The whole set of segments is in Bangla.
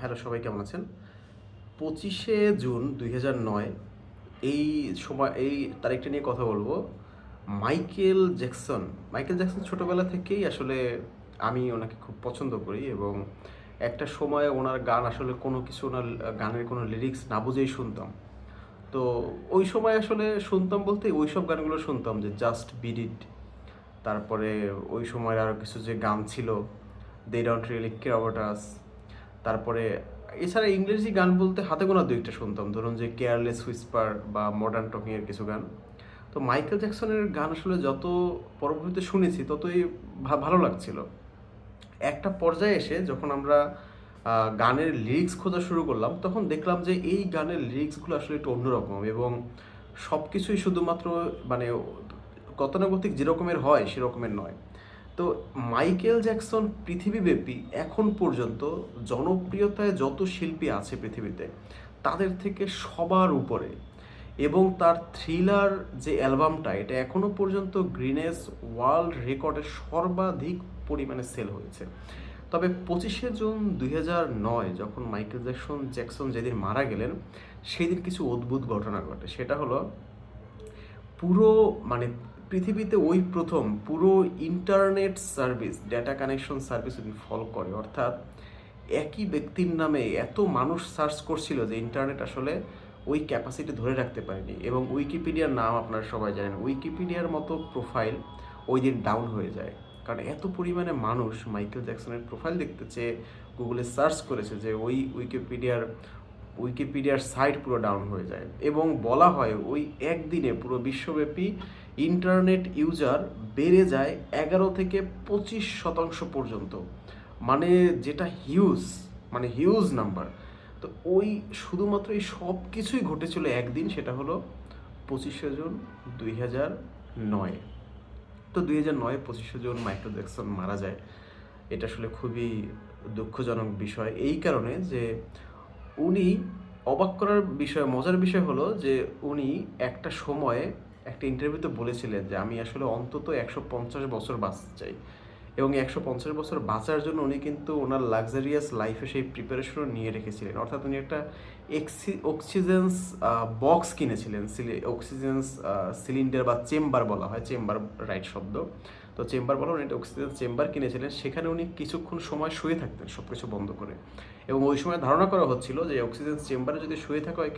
হ্যালো, সবাই কেমন আছেন? ২৫শে জুন ২০০৯ এই এই তারিখটা নিয়ে কথা বলবো। Michael Jackson. মাইকেল জ্যাকসন ছোটবেলা থেকেই আসলে আমি ওনাকে খুব পছন্দ করি এবং একটা সময়ে ওনার গান আসলে কোনো কিছু ওনার গানের কোনো লিরিক্স না বুঝেই শুনতাম। তো ওই সময় আসলে শুনতাম বলতে ওইসব গানগুলো শুনতাম যে 'জাস্ট বিট ইট', তারপরে ওই সময়ের আরও কিছু যে গান ছিল 'they don't really care about us', তারপরে এছাড়া ইংরেজি গান বলতে হাতে গোনা ২-১টা শুনতাম। ধরুন যে 'কেয়ারলেস হুইসপার' বা 'মডার্ন টকিং' এর কিছু গান। তো মাইকেল জ্যাকসনের গান আসলে যত পরবর্তীতে শুনেছি ততই ভালো লাগছিল। একটা পর্যায়ে এসে যখন আমরা গানের লিরিক্স খোঁজা শুরু করলাম, তখন দেখলাম যে এই গানের লিরিক্সগুলো আসলে একটু অন্যরকম এবং সবকিছুই শুধুমাত্র মানে গতানুগতিক যেরকমের হয় সেরকমের নয়। তো মাইকেল জ্যাকসন পৃথিবীব্যাপী এখন পর্যন্ত জনপ্রিয়তায় যত শিল্পী আছে পৃথিবীতে, তাদের থেকে সবার উপরে। এবং তার থ্রিলার যে অ্যালবামটা, এটা এখনও পর্যন্ত গ্রিনেস ওয়ার্ল্ড রেকর্ডে সর্বাধিক পরিমাণে সেল হয়েছে। তবে ২৫শে জুন ২০০৯ যখন মাইকেল জ্যাকসন যেদিন মারা গেলেন, সেদিন কিছু অদ্ভুত ঘটনা ঘটে। সেটা হলো পুরো মানে পৃথিবীতে ওই প্রথম পুরো internet service, data connection service উনি ফলো করে। অর্থাৎ একই ব্যক্তির নামে এত মানুষ সার্চ করছিল যে ইন্টারনেট আসলে ওই ক্যাপাসিটি ধরে রাখতে পারেনি। এবং উইকিপিডিয়ার নাম আপনারা সবাই জানেন, উইকিপিডিয়ার মতো প্রোফাইল ওই দিন ডাউন হয়ে যায়। কারণ এত পরিমাণে মানুষ মাইকেল জ্যাকসনের প্রোফাইল দেখতে চেয়ে গুগলে সার্চ করেছে যে ওই উইকিপিডিয়ার সাইট পুরো ডাউন হয়ে যায়। এবং বলা হয় ওই একদিনে পুরো বিশ্বব্যাপী ইন্টারনেট ইউজার বেড়ে যায় ১১ থেকে ২৫% পর্যন্ত। মানে যেটা হিউজ, মানে হিউজ নাম্বার। তো ওই শুধুমাত্র এই সব কিছুই ঘটেছিল একদিন, সেটা হলো ২৫শে জুন ২০০৯। তো ২০০৯ ২৫শে জুন মাইকেল জ্যাকসন মারা যায়। এটা আসলে খুবই দুঃখজনক বিষয় এই কারণে যে উনি, অবাক করার বিষয়, মজার বিষয় হলো যে উনি একটা সময়ে একটা ইন্টারভিউতে বলেছিলেন যে আমি আসলে অন্তত ১৫০ বছর বাঁচতে চাই। এবং ১৫০ বছর বাঁচার জন্য উনি কিন্তু ওনার লাক্সারিয়াস লাইফে সেই প্রিপারেশনও নিয়ে রেখেছিলেন। অর্থাৎ উনি একটা অক্সিজেন্স বক্স কিনেছিলেন। অক্সিজেন্স সিলিন্ডার বা চেম্বার বলা হয়, চেম্বার রাইট শব্দ। তো চেম্বার বলা, উনি একটা অক্সিজেন চেম্বার কিনেছিলেন। সেখানে উনি কিছুক্ষণ সময় শুয়ে থাকতেন সব কিছু বন্ধ করে। এবং ওই সময় ধারণা করা হচ্ছিল যে অক্সিজেন চেম্বারে যদি শুয়ে থাকা হয়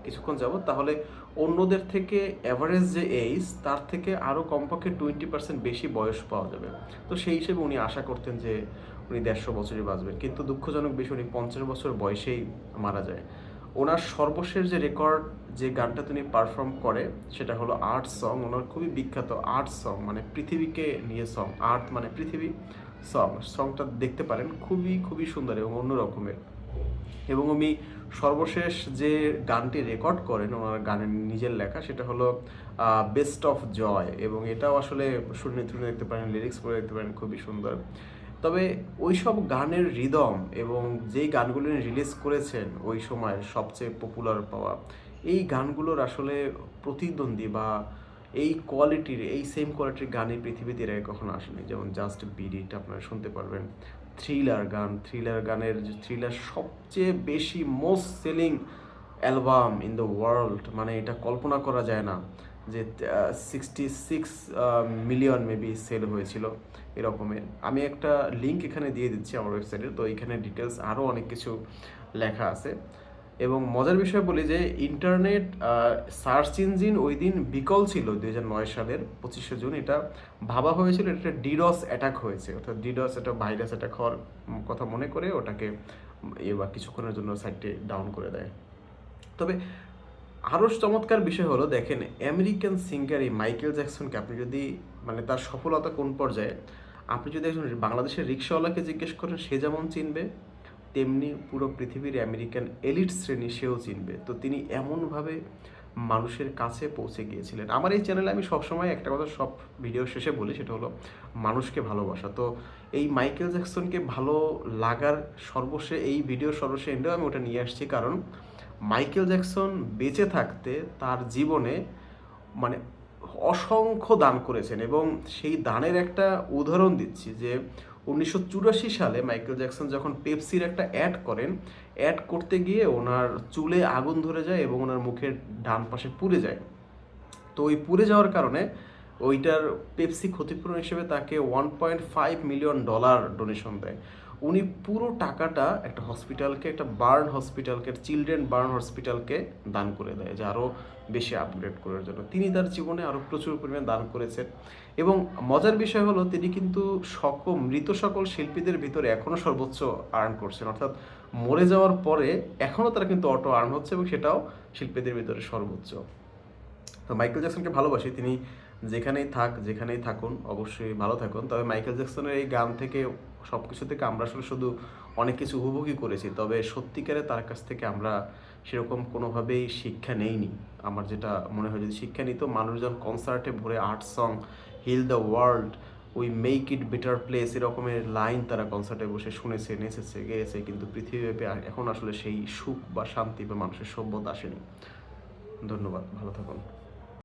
কিছুক্ষণ যাবত, তাহলে অন্যদের থেকে অ্যাভারেজ যে এইজ, তার থেকে আরও কমপক্ষে 20% বেশি বয়স পাওয়া যাবে। তো সেই হিসেবে উনি আশা করতেন যে উনি ১৫০ বছরই বাঁচবেন। কিন্তু দুঃখজনক বিষয়, উনি ৫০ বছর বয়সেই মারা যায়। ওনার সর্বশেষ যে রেকর্ড, যে গানটা তিনি পারফর্ম করে, সেটা হলো আর্থ সং। ওনার খুবই বিখ্যাত আর্থ সং, মানে পৃথিবীকে নিয়ে সং। আর্থ মানে পৃথিবী, সংটা দেখতে পারেন, খুবই খুবই সুন্দর এবং অন্য রকমের। এবং উনি সর্বশেষ যে গানটি রেকর্ড করেন ওনার গানের নিজের লেখা, সেটা হলো বেস্ট অফ জয়। এবং এটাও আসলে শুনে দেখতে পারেন, লিরিক্স পড়ে দেখতে পারেন, খুবই সুন্দর। তবে ওই সব গানের রিদম এবং যেই গানগুলো রিলিজ করেছেন ওই সময়ের সবচেয়ে পপুলার পাওয়া, এই গানগুলোর আসলে প্রতিদ্বন্দ্বী বা এই সেম কোয়ালিটির গানের পৃথিবীতে এর আগে কখনো আসেনি। যেমন 'জাস্ট বিট ইট' আপনারা শুনতে পারবেন। থ্রিলার সবচেয়ে বেশি most selling album in the world, মানে এটা কল্পনা করা যায় না যে 66 মিলিয়ন মেবি সেল হয়েছিল এরকমের। আমি একটা লিঙ্ক এখানে দিয়ে দিচ্ছি আমার ওয়েবসাইটে, তো এখানে ডিটেলস আরও অনেক কিছু লেখা আছে। এবং মজার বিষয় বলি যে ইন্টারনেট সার্চ ইঞ্জিন ওই দিন বিকল ছিল ২০০৯ সালের ২৫শে জুন। এটা ভাবা হয়েছিল এটা একটা ডিডস অ্যাটাক হয়েছে, অর্থাৎ ডিডস একটা ভাইরাস অ্যাটাক হওয়ার কথা মনে করে ওটাকে বা কিছুক্ষণের জন্য সাইটটি ডাউন করে দেয়। তবে আরও চমৎকার বিষয় হলো, দেখেন আমেরিকান সিঙ্গার এই মাইকেল জ্যাকসনকে আপনি যদি, মানে তার সফলতা কোন পর্যায়ে, আপনি যদি একজন বাংলাদেশের রিক্সাওয়ালাকে জিজ্ঞেস করেন, সে যেমন চিনবে, তেমনি পুরো পৃথিবীর আমেরিকান এলিট শ্রেণী সেও চিনবে। তো তিনি এমনভাবে মানুষের কাছে পৌঁছে গিয়েছিলেন। আমার এই চ্যানেলে আমি সবসময় একটা কথা সব ভিডিও শেষে বলি, সেটা হলো মানুষকে ভালোবাসা। তো এই মাইকেল জ্যাকসনকে ভালো লাগার এই ভিডিওর সর্বশেষ এন্ডেও আমি ওটা নিয়ে আসছি, কারণ মাইকেল জ্যাকসন বেঁচে থাকতে তার জীবনে মানে অসংখ্য দান করেছেন। এবং সেই দানের একটা উদাহরণ দিচ্ছি যে 1984 সালে মাইকেল জ্যাকসন যখন পেপসির একটা অ্যাড করেন, অ্যাড করতে গিয়ে ওনার চুলে আগুন ধরে যায় এবং ওনার মুখের ডান পাশে পুড়ে যায়। তো ওই পুড়ে যাওয়ার কারণে ওইটার পেপসি ক্ষতিপূরণ হিসেবে তাকে $1.5 মিলিয়ন ডোনেশন দেয়। উনি পুরো টাকাটা একটা হসপিটালকে, একটা বার্ন হসপিটালকে, চিলড্রেন বার্ন হসপিটালকে দান করে দেয়, যে আরও বেশি আপগ্রেড করার জন্য। তিনি তার জীবনে আরও প্রচুর পরিমাণে দান করেছেন। এবং মজার বিষয় হলো তিনি কিন্তু মৃত সকল শিল্পীদের ভিতরে এখনও সর্বোচ্চ আর্ন করছেন, অর্থাৎ মরে যাওয়ার পরে এখনও তারা কিন্তু অটো আর্ন হচ্ছে, এবং সেটাও শিল্পীদের ভিতরে সর্বোচ্চ। তো মাইকেল জ্যাকসনকে ভালোবাসি, তিনি যেখানেই থাকুন অবশ্যই ভালো থাকুন। তবে মাইকেল জ্যাকসনের এই গান থেকে, সব কিছু থেকে আমরা আসলে শুধু অনেক কিছু উপভোগই করেছি, তবে সত্যিকারে তার কাছ থেকে আমরা সেরকম কোনোভাবেই শিক্ষা নেইনি। আমার যেটা মনে হয়, যদি শিক্ষা নিত, মানুষজন কনসার্টে ভরে earth song, heal the world, we make it better place, এরকমের লাইন তারা কনসার্টে বসে শুনেছে, নেচেছে, গেয়েছে, কিন্তু পৃথিবীব্যাপী এখন আসলে সেই সুখ বা শান্তি বা মানুষের সভ্যতা আসেনি। ধন্যবাদ, ভালো থাকুন।